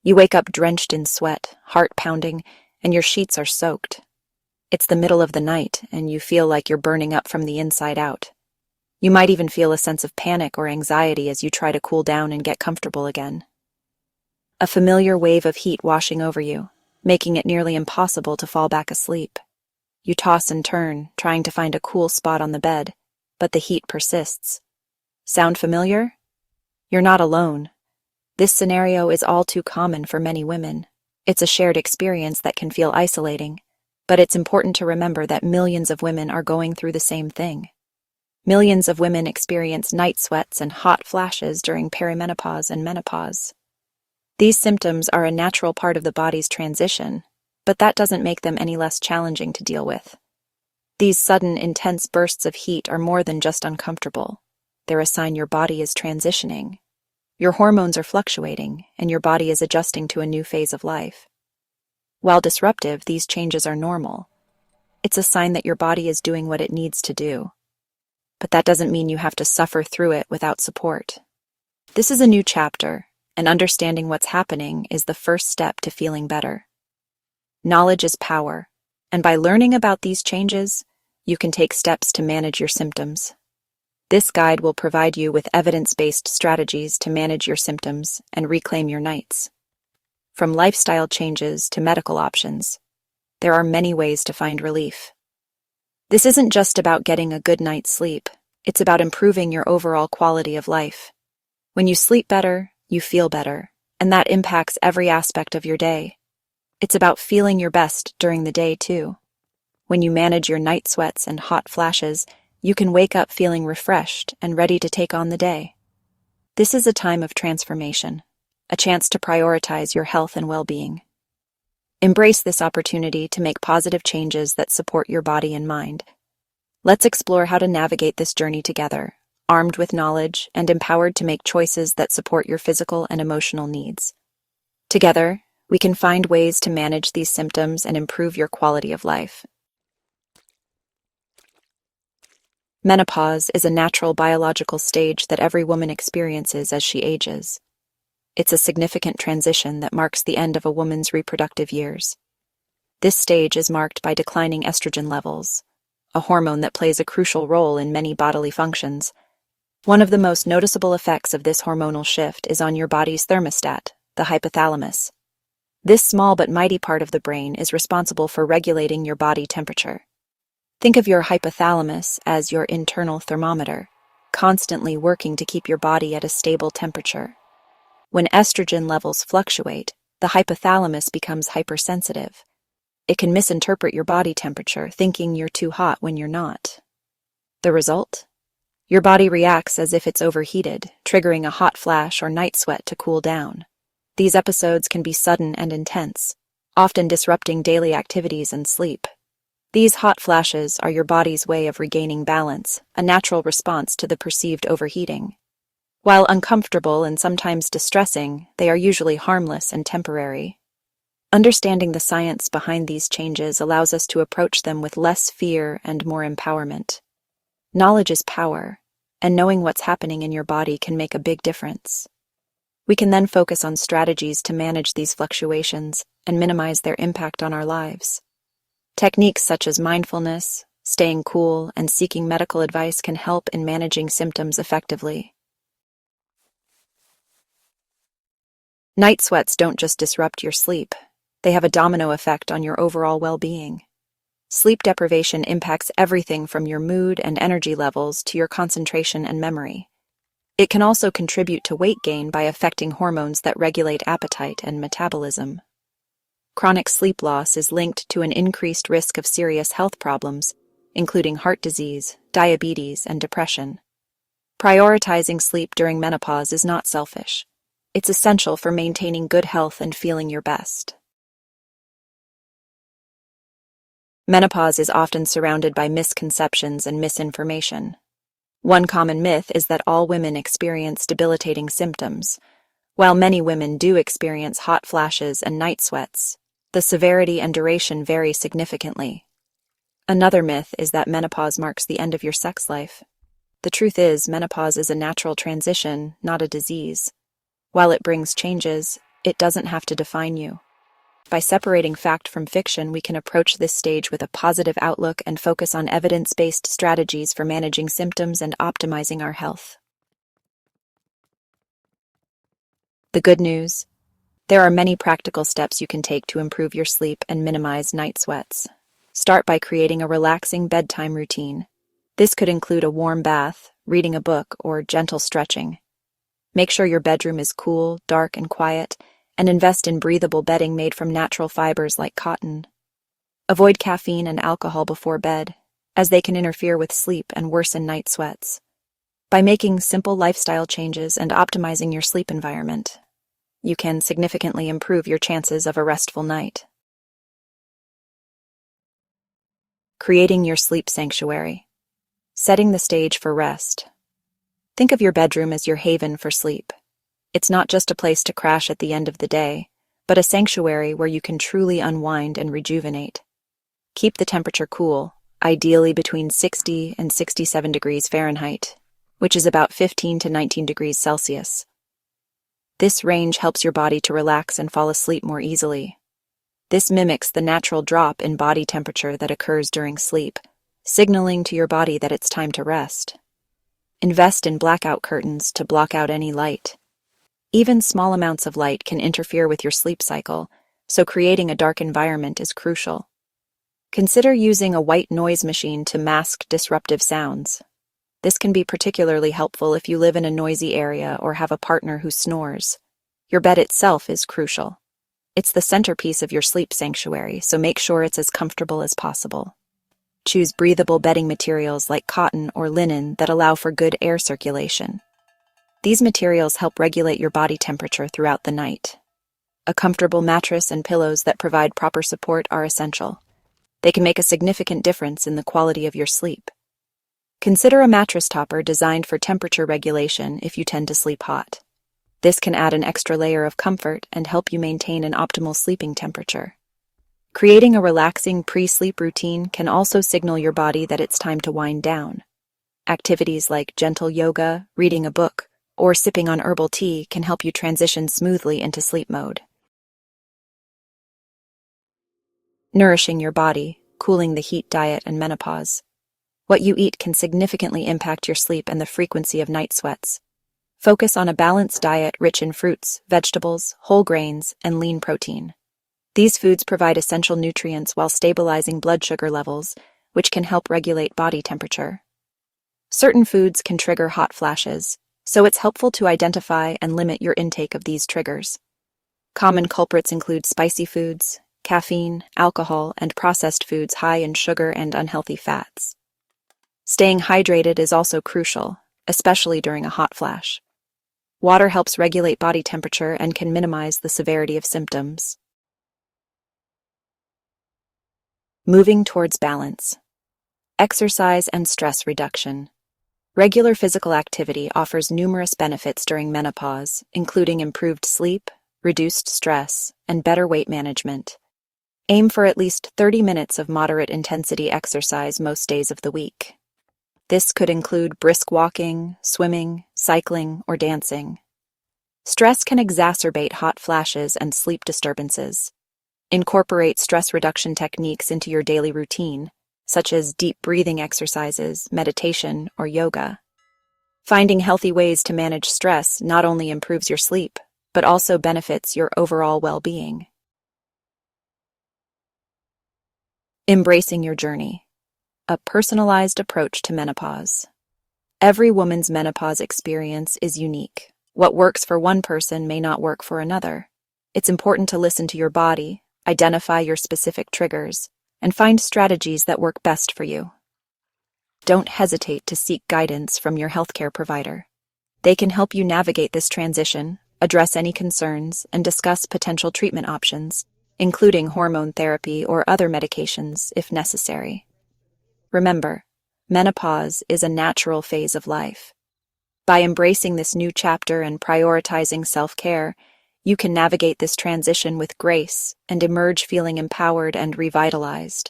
You wake up drenched in sweat, heart pounding, and your sheets are soaked. It's the middle of the night, and you feel like you're burning up from the inside out. You might even feel a sense of panic or anxiety as you try to cool down and get comfortable again. A familiar wave of heat washing over you, making it nearly impossible to fall back asleep. You toss and turn, trying to find a cool spot on the bed, but the heat persists. Sound familiar? You're not alone. This scenario is all too common for many women. It's a shared experience that can feel isolating, but it's important to remember that millions of women are going through the same thing. Millions of women experience night sweats and hot flashes during perimenopause and menopause. These symptoms are a natural part of the body's transition, but that doesn't make them any less challenging to deal with. These sudden, intense bursts of heat are more than just uncomfortable. They're a sign your body is transitioning. Your hormones are fluctuating, and your body is adjusting to a new phase of life. While disruptive, these changes are normal. It's a sign that your body is doing what it needs to do. But that doesn't mean you have to suffer through it without support. This is a new chapter, and understanding what's happening is the first step to feeling better. Knowledge is power, and by learning about these changes, you can take steps to manage your symptoms. This guide will provide you with evidence-based strategies to manage your symptoms and reclaim your nights. From lifestyle changes to medical options, there are many ways to find relief. This isn't just about getting a good night's sleep, it's about improving your overall quality of life. When you sleep better, you feel better, and that impacts every aspect of your day. It's about feeling your best during the day, too. When you manage your night sweats and hot flashes, you can wake up feeling refreshed and ready to take on the day. This is a time of transformation, a chance to prioritize your health and well-being. Embrace this opportunity to make positive changes that support your body and mind. Let's explore how to navigate this journey together, armed with knowledge and empowered to make choices that support your physical and emotional needs. Together, we can find ways to manage these symptoms and improve your quality of life. Menopause is a natural biological stage that every woman experiences as she ages. It's a significant transition that marks the end of a woman's reproductive years. This stage is marked by declining estrogen levels, a hormone that plays a crucial role in many bodily functions. One of the most noticeable effects of this hormonal shift is on your body's thermostat, the hypothalamus. This small but mighty part of the brain is responsible for regulating your body temperature. Think of your hypothalamus as your internal thermometer, constantly working to keep your body at a stable temperature. When estrogen levels fluctuate, the hypothalamus becomes hypersensitive. It can misinterpret your body temperature, thinking you're too hot when you're not. The result? Your body reacts as if it's overheated, triggering a hot flash or night sweat to cool down. These episodes can be sudden and intense, often disrupting daily activities and sleep. These hot flashes are your body's way of regaining balance, a natural response to the perceived overheating. While uncomfortable and sometimes distressing, they are usually harmless and temporary. Understanding the science behind these changes allows us to approach them with less fear and more empowerment. Knowledge is power, and knowing what's happening in your body can make a big difference. We can then focus on strategies to manage these fluctuations and minimize their impact on our lives. Techniques such as mindfulness, staying cool, and seeking medical advice can help in managing symptoms effectively. Night sweats don't just disrupt your sleep, they have a domino effect on your overall well-being. Sleep deprivation impacts everything from your mood and energy levels to your concentration and memory. It can also contribute to weight gain by affecting hormones that regulate appetite and metabolism. Chronic sleep loss is linked to an increased risk of serious health problems, including heart disease, diabetes, and depression. Prioritizing sleep during menopause is not selfish. It's essential for maintaining good health and feeling your best. Menopause is often surrounded by misconceptions and misinformation. One common myth is that all women experience debilitating symptoms. While many women do experience hot flashes and night sweats, the severity and duration vary significantly. Another myth is that menopause marks the end of your sex life. The truth is, menopause is a natural transition, not a disease. While it brings changes, it doesn't have to define you. By separating fact from fiction, we can approach this stage with a positive outlook and focus on evidence-based strategies for managing symptoms and optimizing our health. The good news: there are many practical steps you can take to improve your sleep and minimize night sweats. Start by creating a relaxing bedtime routine. This could include a warm bath, reading a book, or gentle stretching. Make sure your bedroom is cool, dark, and quiet, and invest in breathable bedding made from natural fibers like cotton. Avoid caffeine and alcohol before bed, as they can interfere with sleep and worsen night sweats. By making simple lifestyle changes and optimizing your sleep environment, you can significantly improve your chances of a restful night. Creating your sleep sanctuary. Setting the stage for rest. Think of your bedroom as your haven for sleep. It's not just a place to crash at the end of the day, but a sanctuary where you can truly unwind and rejuvenate. Keep the temperature cool, ideally between 60 and 67 degrees Fahrenheit, which is about 15 to 19 degrees Celsius. This range helps your body to relax and fall asleep more easily. This mimics the natural drop in body temperature that occurs during sleep, signaling to your body that it's time to rest. Invest in blackout curtains to block out any light. Even small amounts of light can interfere with your sleep cycle, so creating a dark environment is crucial. Consider using a white noise machine to mask disruptive sounds. This can be particularly helpful if you live in a noisy area or have a partner who snores. Your bed itself is crucial. It's the centerpiece of your sleep sanctuary, so make sure it's as comfortable as possible. Choose breathable bedding materials like cotton or linen that allow for good air circulation. These materials help regulate your body temperature throughout the night. A comfortable mattress and pillows that provide proper support are essential. They can make a significant difference in the quality of your sleep. Consider a mattress topper designed for temperature regulation if you tend to sleep hot. This can add an extra layer of comfort and help you maintain an optimal sleeping temperature. Creating a relaxing pre-sleep routine can also signal your body that it's time to wind down. Activities like gentle yoga, reading a book, or sipping on herbal tea can help you transition smoothly into sleep mode. Nourishing your body, cooling the heat diet and menopause. What you eat can significantly impact your sleep and the frequency of night sweats. Focus on a balanced diet rich in fruits, vegetables, whole grains, and lean protein. These foods provide essential nutrients while stabilizing blood sugar levels, which can help regulate body temperature. Certain foods can trigger hot flashes, so it's helpful to identify and limit your intake of these triggers. Common culprits include spicy foods, caffeine, alcohol, and processed foods high in sugar and unhealthy fats. Staying hydrated is also crucial, especially during a hot flash. Water helps regulate body temperature and can minimize the severity of symptoms. Moving towards balance. Exercise and stress reduction. Regular physical activity offers numerous benefits during menopause, including improved sleep, reduced stress, and better weight management. Aim for at least 30 minutes of moderate intensity exercise most days of the week. This could include brisk walking, swimming, cycling, or dancing. Stress can exacerbate hot flashes and sleep disturbances. Incorporate stress reduction techniques into your daily routine, such as deep breathing exercises, meditation, or yoga. Finding healthy ways to manage stress not only improves your sleep, but also benefits your overall well-being. Embracing your journey. A personalized approach to menopause. Every woman's menopause experience is unique. What works for one person may not work for another. It's important to listen to your body, identify your specific triggers, and find strategies that work best for you. Don't hesitate to seek guidance from your healthcare provider. They can help you navigate this transition, address any concerns, and discuss potential treatment options, including hormone therapy or other medications if necessary. Remember, menopause is a natural phase of life. By embracing this new chapter and prioritizing self-care, you can navigate this transition with grace and emerge feeling empowered and revitalized.